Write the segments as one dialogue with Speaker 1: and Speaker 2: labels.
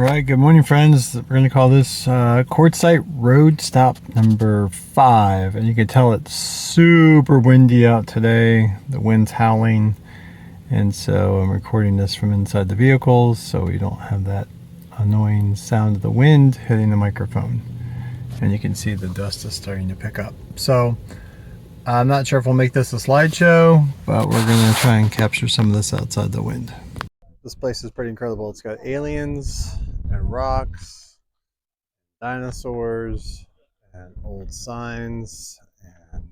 Speaker 1: Alright, good morning friends. We're going to call this Quartzsite Road Stop number 5. And you can tell it's super windy out today. The wind's howling. And so I'm recording this from inside the vehicles so we don't have that annoying sound of the wind hitting the microphone. And you can see the dust is starting to pick up. So I'm not sure if we'll make this a slideshow, but we're going to try and capture some of this outside the wind. This place is pretty incredible. It's got aliens and rocks, dinosaurs, and old signs, and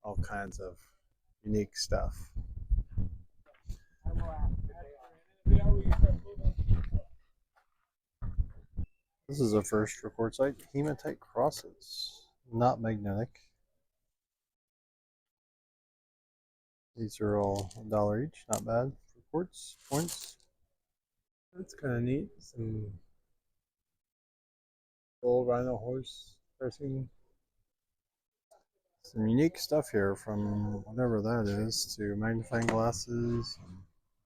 Speaker 1: all kinds of unique stuff. This is a first for quartzite. Hematite crosses, not magnetic. These are all $1 each, not bad for quartz points. That's kind of neat. Some bull rhino horse racing. Some unique stuff here, from whatever that is to magnifying glasses.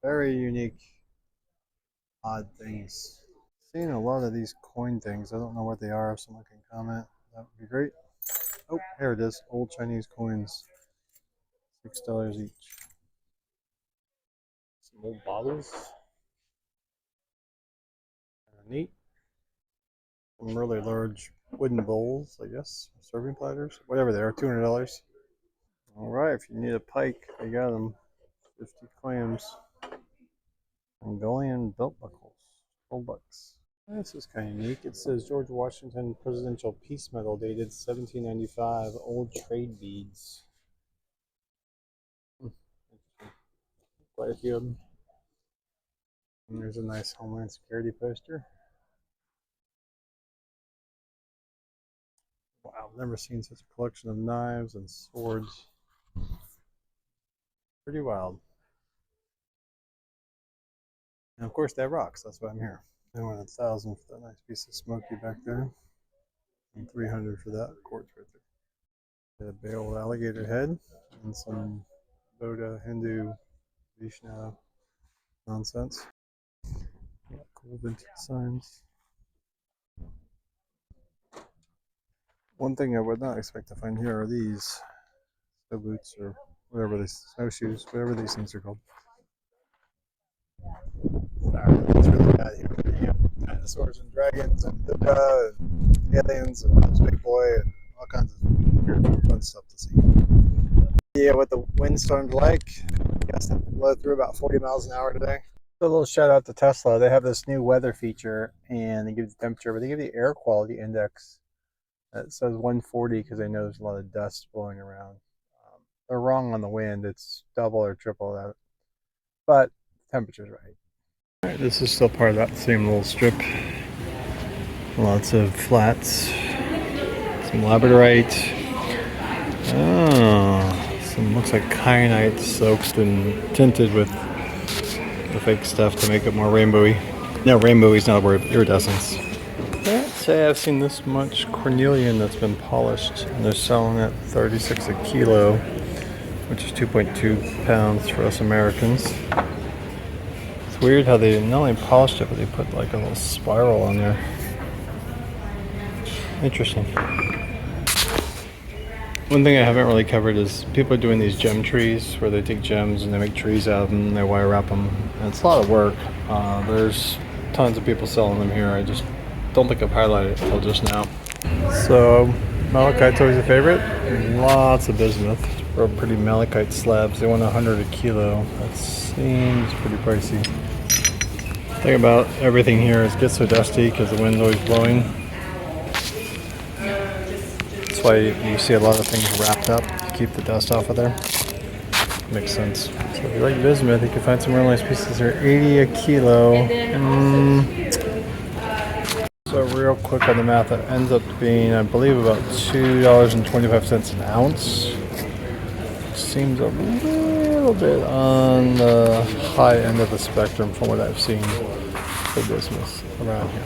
Speaker 1: Very unique, odd things. Seeing a lot of these coin things. I don't know what they are. If someone can comment, that would be great. Oh, here it is. Old Chinese coins. $6 each. Some old bottles. Kind of neat. Some really large wooden bowls, I guess. Serving platters. Whatever they are. $200. Alright, if you need a pike, they got them. 50 clams. Mongolian belt buckles. $12. This is kind of unique. It says George Washington Presidential Peace Medal dated 1795. Old trade beads. Quite a few of them. And there's a nice Homeland Security poster. Wow, I've never seen such a collection of knives and swords. Pretty wild. And of course, they have rocks. That's why I'm here. I went 1,000 for that nice piece of smoky back there, and 300 for that quartz right there. A big old alligator head and some Buddha, Hindu, Vishnu nonsense. Yeah, cool vintage signs. One thing I would not expect to find here are these snow boots, or whatever these snowshoes, whatever these things are called. It's really bad here. You know, dinosaurs and dragons and Buddha and aliens and this big boy and all kinds of weird fun stuff to see. Yeah, what the windstorm's like. I guess they blow through about 40 miles an hour today. A little shout out to Tesla. They have this new weather feature, and they give the temperature, but they give the air quality index. It says 140 because they know there's a lot of dust blowing around. They're wrong on the wind. It's double or triple that, but the temperature's right. All right, this is still part of that same little strip. Lots of flats, some labradorite. Oh, some looks like kyanite soaked and tinted with the fake stuff to make it more rainbowy. No, rainbowy is not a word. Iridescence. I can't say I've seen this much cornelian that's been polished, and they're selling at 36 a kilo, which is 2.2 pounds for us Americans. It's weird how they not only polished it, but they put like a little spiral on there. Interesting. One thing I haven't really covered is people are doing these gem trees where they take gems and they make trees out of them and they wire wrap them. And it's a lot of work. There's tons of people selling them here. I just don't think I've highlighted it until just now. So malachite's always a favorite. Lots of bismuth for pretty malachite slabs. They want 100 a kilo. That seems pretty pricey. The thing about everything here is it gets so dusty because the wind's always blowing. That's why you see a lot of things wrapped up to keep the dust off of there. Makes sense. So if you like bismuth, you can find some real nice pieces here. 80 a kilo. So real quick on the math, it ends up being, I believe, about $2.25 an ounce. Which seems a little bit on the high end of the spectrum from what I've seen for bismuth around here.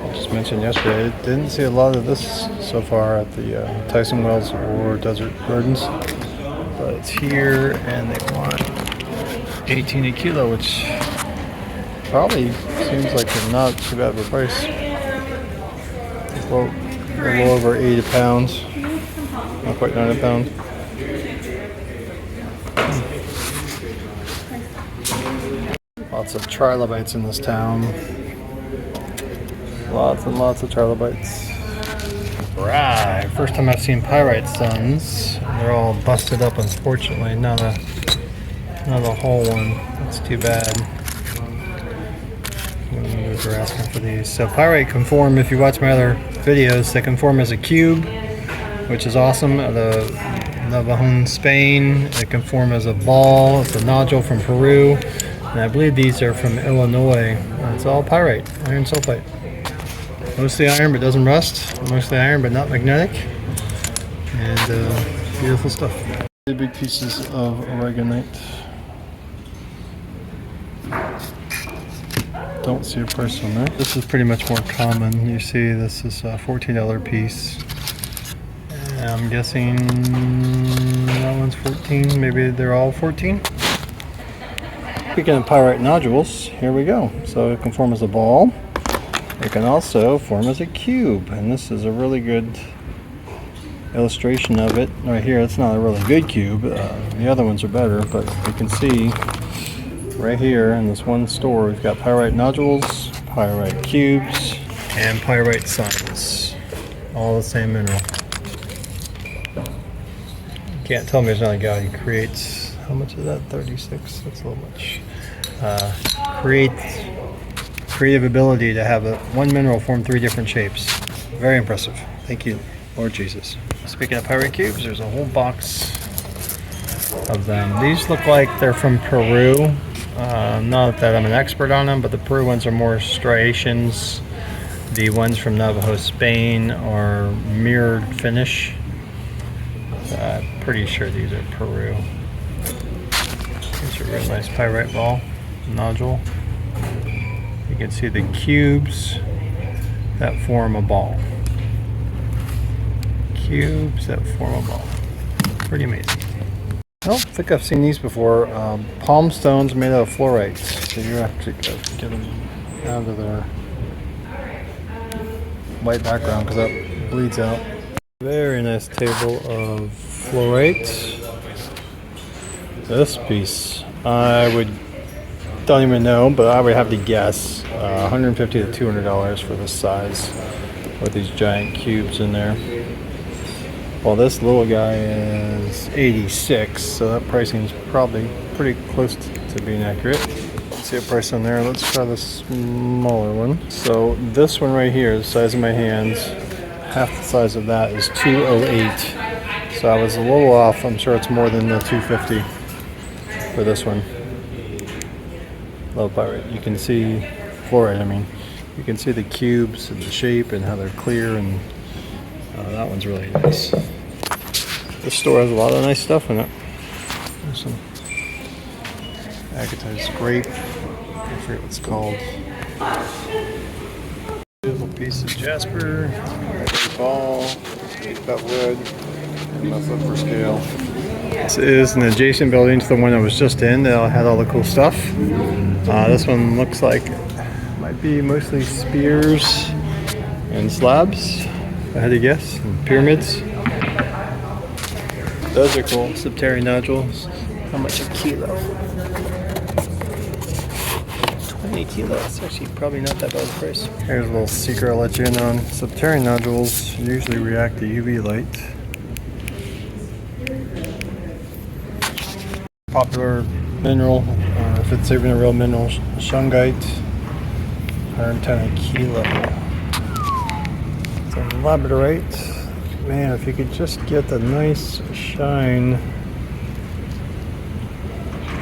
Speaker 1: I just mentioned yesterday, I didn't see a lot of this so far at the Tyson Wells or Desert Gardens, but it's here, and they want 18 a kilo, which Probably seems like they're not too bad of a price. A little over 80 pounds. Not quite 90 pounds. Lots of trilobites in this town. Lots and lots of trilobites. Right, first time I've seen pyrite stones. They're all busted up, unfortunately. Not a whole one. That's too bad. They're asking for these. So pyrite can form, if you watch my other videos, they can form as a cube, which is awesome. The Navajo, Spain. It can form as a ball. It's a nodule from Peru. And I believe these are from Illinois. It's all pyrite, iron sulfite. Mostly iron but doesn't rust. Mostly iron but not magnetic. And beautiful stuff. Really big pieces of aragonite. Don't see a price on there. This is pretty much more common. You see this is a $14 piece. And I'm guessing that one's 14. Maybe they're all 14. Speaking of pyrite nodules, here we go. So it can form as a ball. It can also form as a cube, and this is a really good illustration of it right here. It's not a really good cube. The other ones are better, but you can see right here in this one store we've got pyrite nodules, pyrite cubes, and pyrite suns. All the same mineral. You can't tell me there's not a guy who creates, how much is that? 36? That's a little much. Creative ability to have one mineral form 3 different shapes. Very impressive. Thank you, Lord Jesus. Speaking of pyrite cubes, there's a whole box of them. These look like they're from Peru. Not that I'm an expert on them, but the Peru ones are more striations. The ones from Navajo, Spain are mirrored finish. Pretty sure these are Peru. These are a real nice pyrite ball nodule. You can see the cubes that form a ball. Cubes that form a ball. Pretty amazing. I don't think I've seen these before. Palm stones made out of fluorite. So you actually got to get them out of their white background because that bleeds out. Very nice table of fluorite. This piece, don't even know, but I would have to guess $150 to $200 for this size with these giant cubes in there. Well, this little guy is 86, so that pricing is probably pretty close to being accurate. Let's see a price on there. Let's try the smaller one. So this one right here, the size of my hands, half the size of that is $208. So I was a little off. I'm sure it's more than the $250 for this one. Low pyrite. You can see fluorite. I mean, you can see the cubes and the shape and how they're clear, and that one's really nice. This store has a lot of nice stuff in it. There's some agatized grape. I forget what it's called. Beautiful piece of jasper, ball, that wood, and that's up for scale. This is an adjacent building to the one I was just in. They all had all the cool stuff. This one looks like might be mostly spears and slabs, if I had to guess, and pyramids. Those are cool. Septarian nodules. How much a kilo? 20 kilos. Actually, probably not that bad of a price. Here's a little secret I'll let you in on. Septarian nodules usually react to UV light. Popular mineral, if it's even a real mineral, shungite, 110 a kilo. It's a labradorite. Man, if you could just get the nice shine,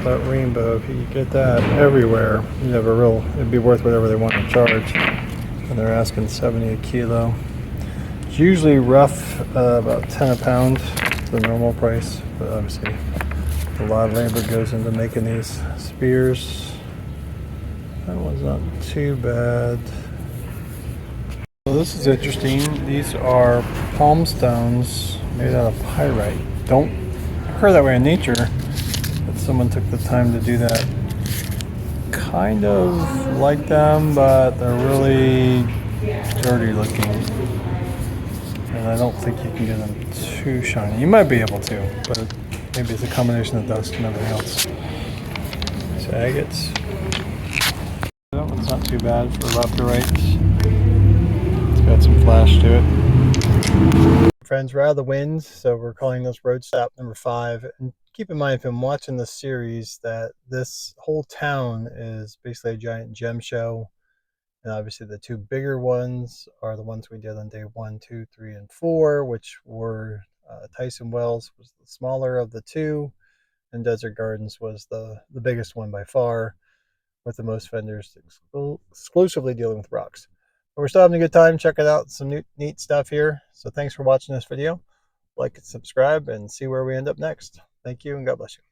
Speaker 1: that rainbow, if you could get that everywhere, you'd have it'd be worth whatever they want to charge. And they're asking 70 a kilo. It's usually rough, about 10 a pound, the normal price, but obviously a lot of labor goes into making these spears. That one's not too bad. So this is interesting. These are palm stones made out of pyrite. Don't occur that way in nature, but someone took the time to do that kind of like them, but they're really dirty looking. And I don't think you can get them too shiny. You might be able to, but maybe it's a combination of dust and everything else. So agates. That one's not too bad for leptirites. It's got some flash to it. Friends, we're out of the winds, so we're calling this road stop number 5. And keep in mind, if I'm watching this series, that this whole town is basically a giant gem show. And obviously the 2 bigger ones are the ones we did on day 1, 2, 3, and 4, which were Tyson Wells was the smaller of the 2, and Desert Gardens was the biggest one by far, with the most vendors exclusively dealing with rocks. But we're still having a good time checking out some neat stuff here. So thanks for watching this video. Like and subscribe and see where we end up next. Thank you and God bless you.